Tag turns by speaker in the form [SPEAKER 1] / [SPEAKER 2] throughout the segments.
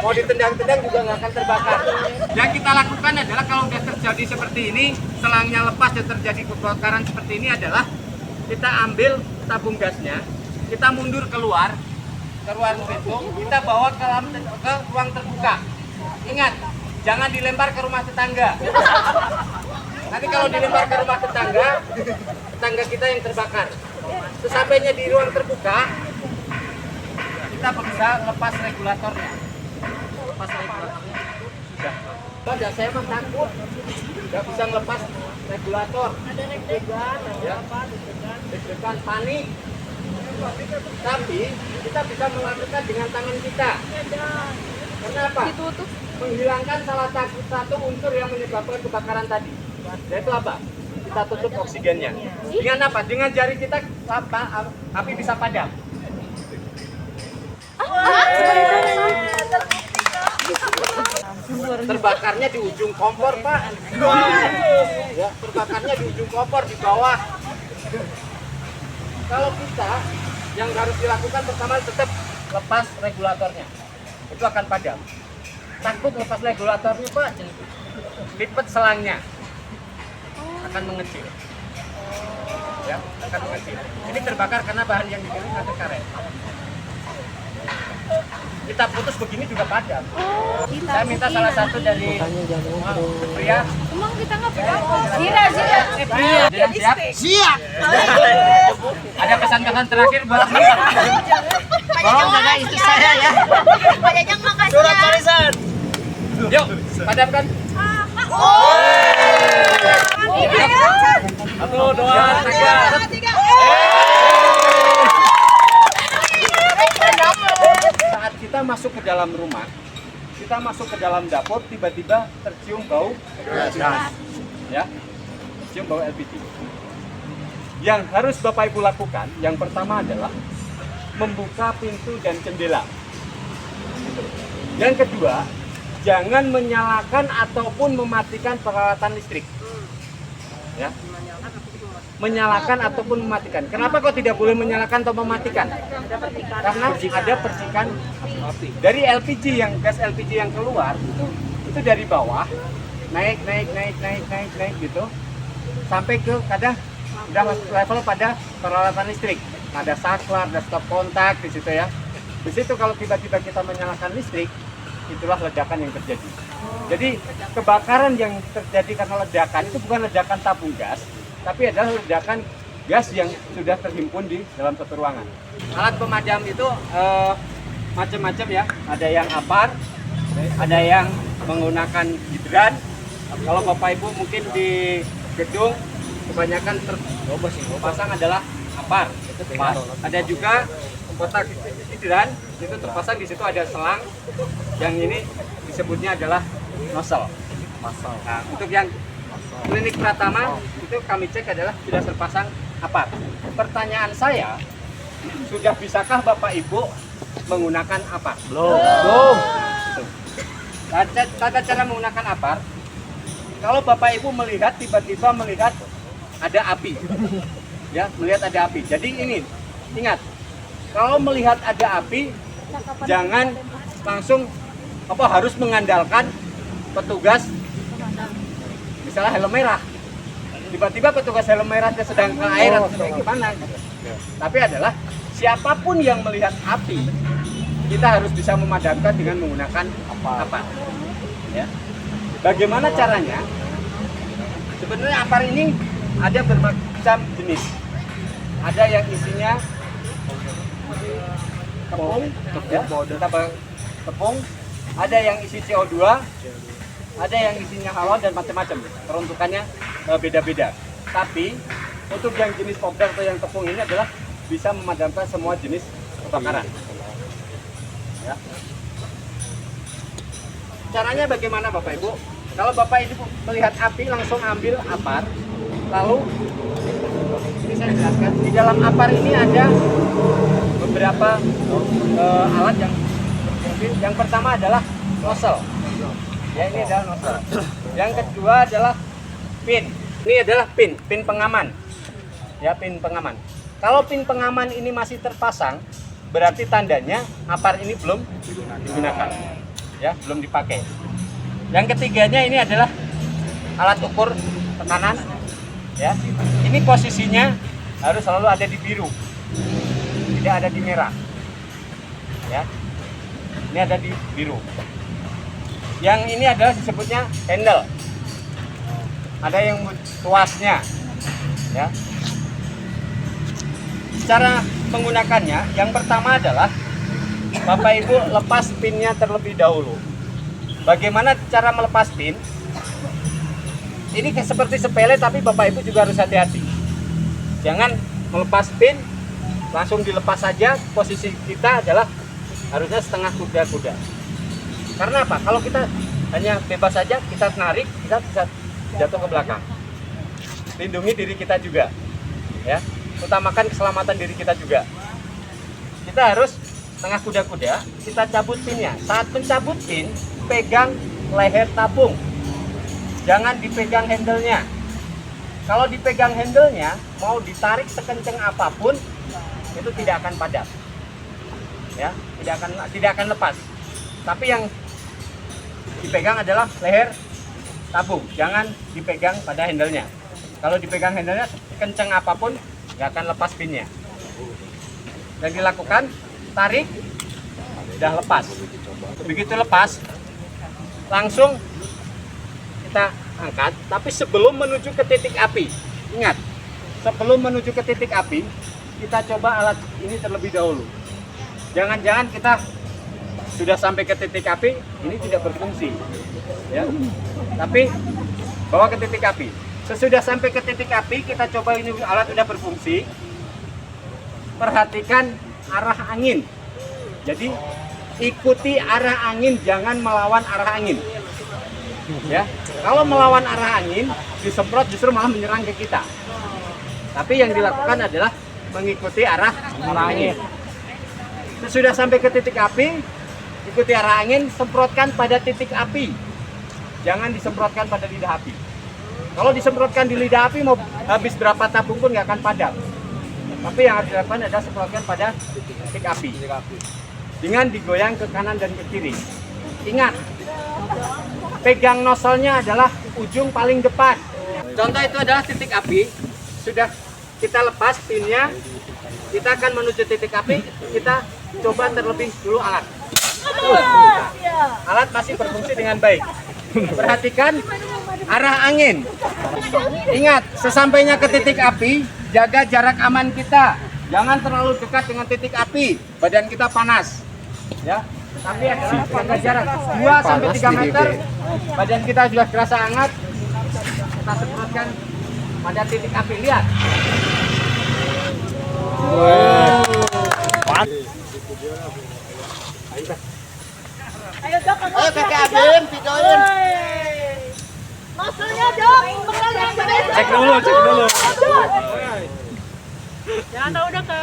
[SPEAKER 1] Mau ditendang-tendang juga nggak akan terbakar. Yang kita lakukan adalah kalau sudah terjadi seperti ini, selangnya lepas dan terjadi kebakaran seperti ini adalah kita ambil tabung gasnya, kita mundur keluar pintu, kita bawa ke ruang terbuka. Ingat, jangan dilempar ke rumah tetangga. Nanti kalau dilempar ke rumah tetangga, tetangga kita yang terbakar. Sesampainya di ruang terbuka, kita bisa lepas regulatornya. Lepas regulatornya sudah. Sudah, saya mah takut nggak bisa ngelepas regulator. Ada deg-degan, ya. Deg-degan, panik. Tapi kita bisa melakukan dengan tangan kita. Kenapa? Menghilangkan salah satu unsur yang menyebabkan kebakaran tadi. Yaitu apa? Kita tutup oksigennya. Dengan apa? Dengan jari kita api bisa padam. Terbakarnya di ujung kompor, Pak. Ya, terbakarnya di ujung kompor di bawah. Kalau kita yang harus dilakukan pertama tetap lepas regulatornya. Itu akan padam. Takut lepas regulatornya, Pak. Lipat selangnya. Akan mengecil. Ya, akan mengecil. Ini terbakar karena bahan yang dipilih ada karet. Kita putus begini juga padam. Saya minta salah satu dari pria.
[SPEAKER 2] Emang kita nggak pernah.
[SPEAKER 1] Siap? Siap. Ada pesan-pesan terakhir buat tolong jaga istri saya ya.
[SPEAKER 2] Pak Jajang makasih.
[SPEAKER 3] Surat barisan.
[SPEAKER 1] Yuk, padamkan.
[SPEAKER 3] Satu, dua, tiga.
[SPEAKER 1] Saat kita masuk ke dalam rumah, kita masuk ke dalam dapur, tiba-tiba tercium bau gas. Ya, tercium bau LPG. Yang harus Bapak Ibu lakukan, yang pertama adalah membuka pintu dan jendela. Yang kedua, jangan menyalakan ataupun mematikan peralatan listrik. Ya. Menyalakan ataupun mematikan. Kenapa kok tidak boleh menyalakan atau mematikan? Karena ada percikan api. Dari LPG gas LPG yang keluar itu dari bawah naik gitu sampai ke kadang udah level pada peralatan listrik. Ada saklar, ada stop kontak di situ ya. Di situ kalau tiba-tiba kita menyalakan listrik, itulah ledakan yang terjadi. Jadi kebakaran yang terjadi karena ledakan itu bukan ledakan tabung gas, tapi adalah ledakan gas yang sudah terhimpun di dalam satu ruangan. Alat pemadam itu macam-macam ya. Ada yang apar, ada yang menggunakan hidran. Kalau Bapak Ibu mungkin di gedung kebanyakan terpasang adalah apar. Ada juga kotak hidran, itu terpasang di situ ada selang. Yang ini disebutnya adalah nozzle. Nah, untuk yang klinik Pratama itu kami cek adalah sudah terpasang apar. Pertanyaan saya, sudah bisakah Bapak Ibu menggunakan apar? Belum. Tata cara menggunakan apar, kalau Bapak Ibu melihat tiba-tiba melihat ada api, ya melihat ada api. Jadi ini ingat, kalau melihat ada api, jangan langsung harus mengandalkan petugas. Misalnya helm merah, tiba-tiba petugas helm merahnya sedang ke air atau sedang gimana. Tapi adalah siapapun yang melihat api, kita harus bisa memadamkan dengan menggunakan apar. Ya. Bagaimana caranya? Sebenarnya apar ini ada bermacam jenis. Ada yang isinya tepung, ada yang isi CO2, ada yang isinya halon dan macam-macam. Peruntukannya beda-beda. Tapi untuk yang jenis popdar atau yang tepung ini adalah bisa memadamkan semua jenis kebakaran. Ya. Caranya bagaimana Bapak Ibu? Kalau Bapak Ibu melihat api langsung ambil apar, lalu ini saya jelaskan. Di dalam apar ini ada beberapa alat yang berfungsi. Yang pertama adalah nozzle. Ya, ini adalah nozzle. Yang kedua adalah pin. Ini adalah pin pengaman. Ya, pin pengaman. Kalau pin pengaman ini masih terpasang, berarti tandanya apar ini belum digunakan. ya, belum dipakai. Yang ketiganya ini adalah alat ukur tekanan, ya. Ini posisinya harus selalu ada di biru, tidak ada di merah, ya. Ini ada di biru. Yang ini adalah disebutnya handle. Ada yang tuasnya, ya. Cara menggunakannya, yang pertama adalah Bapak Ibu lepas pinnya terlebih dahulu. Bagaimana cara melepas pin? Ini seperti sepele, tapi Bapak Ibu juga harus hati-hati. Jangan melepas pin langsung dilepas saja. Posisi kita adalah harusnya setengah kuda-kuda. Karena apa? Kalau kita hanya bebas saja, kita narik, kita bisa jatuh ke belakang. Lindungi diri kita juga, ya. Utamakan keselamatan diri kita juga. Kita harus setengah kuda-kuda, kita cabut pinnya. Saat mencabut pin, pegang leher tabung. Jangan dipegang handle-nya. Kalau dipegang handle-nya, mau ditarik sekencang apapun, itu tidak akan padam. Ya, tidak akan lepas. Tapi yang dipegang adalah leher tabung. Jangan dipegang pada handle-nya. Kalau dipegang handle-nya, kencang apapun, nggak akan lepas pinnya. Dan dilakukan, tarik, sudah lepas. Begitu lepas, langsung kita angkat. Tapi sebelum menuju ke titik api, ingat, sebelum menuju ke titik api, kita coba alat ini terlebih dahulu. Jangan-jangan kita sudah sampai ke titik api, ini tidak berfungsi, ya. Tapi bawa ke titik api. Sesudah sampai ke titik api, kita coba ini alat sudah berfungsi. Perhatikan arah angin. Jadi ikuti arah angin, jangan melawan arah angin. Ya, kalau melawan arah angin, disemprot justru malah menyerang ke kita. Tapi yang dilakukan adalah mengikuti arah angin. Sesudah sampai ke titik api, ikuti arah angin, semprotkan pada titik api. Jangan disemprotkan pada lidah api. Kalau disemprotkan di lidah api, mau habis berapa tabung pun nggak akan padam. Tapi yang harus dilakukan adalah semprotkan pada titik api. Dengan digoyang ke kanan dan ke kiri. Ingat, pegang nozzle-nya adalah ujung paling depan. Contoh itu adalah titik api. Sudah kita lepas pinnya, kita akan menuju titik api. Kita coba terlebih dulu alat. Alat masih berfungsi dengan baik. Perhatikan arah angin. Ingat, sesampainya ke titik api, jaga jarak aman kita. Jangan terlalu dekat dengan titik api, badan kita panas. Ya, tapi adalah jaga jarak 2 sampai 3 meter. Badan kita sudah terasa hangat. Kita semprotkan pada titik api. Lihat.
[SPEAKER 2] Ayo dok,
[SPEAKER 4] Ayo kakek Abim, videoin.
[SPEAKER 2] maksudnya dok,
[SPEAKER 1] Cek dulu, cek dulu.
[SPEAKER 2] jangan tahu udah ke.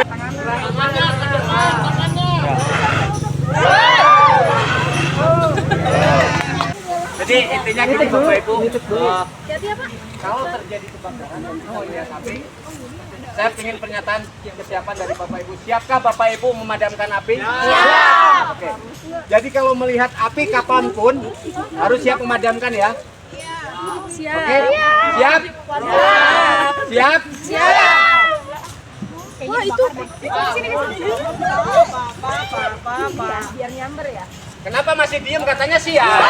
[SPEAKER 4] Tangannya ke depan, tangannya.
[SPEAKER 1] Jadi intinya gini Bapak Ibu,
[SPEAKER 2] Jadi apa?
[SPEAKER 1] kalau terjadi kebakaran lihat api, saya ingin pernyataan kesiapan dari Bapak Ibu. Siapkah Bapak Ibu memadamkan api? Siap. Oke. Jadi kalau melihat api kapanpun harus siap memadamkan ya.
[SPEAKER 2] Siap.
[SPEAKER 1] Oke. Siap. Siap.
[SPEAKER 2] Siap. Wah itu sini.
[SPEAKER 4] Apa?
[SPEAKER 2] Biar nyamber ya.
[SPEAKER 1] Kenapa masih diem katanya siap?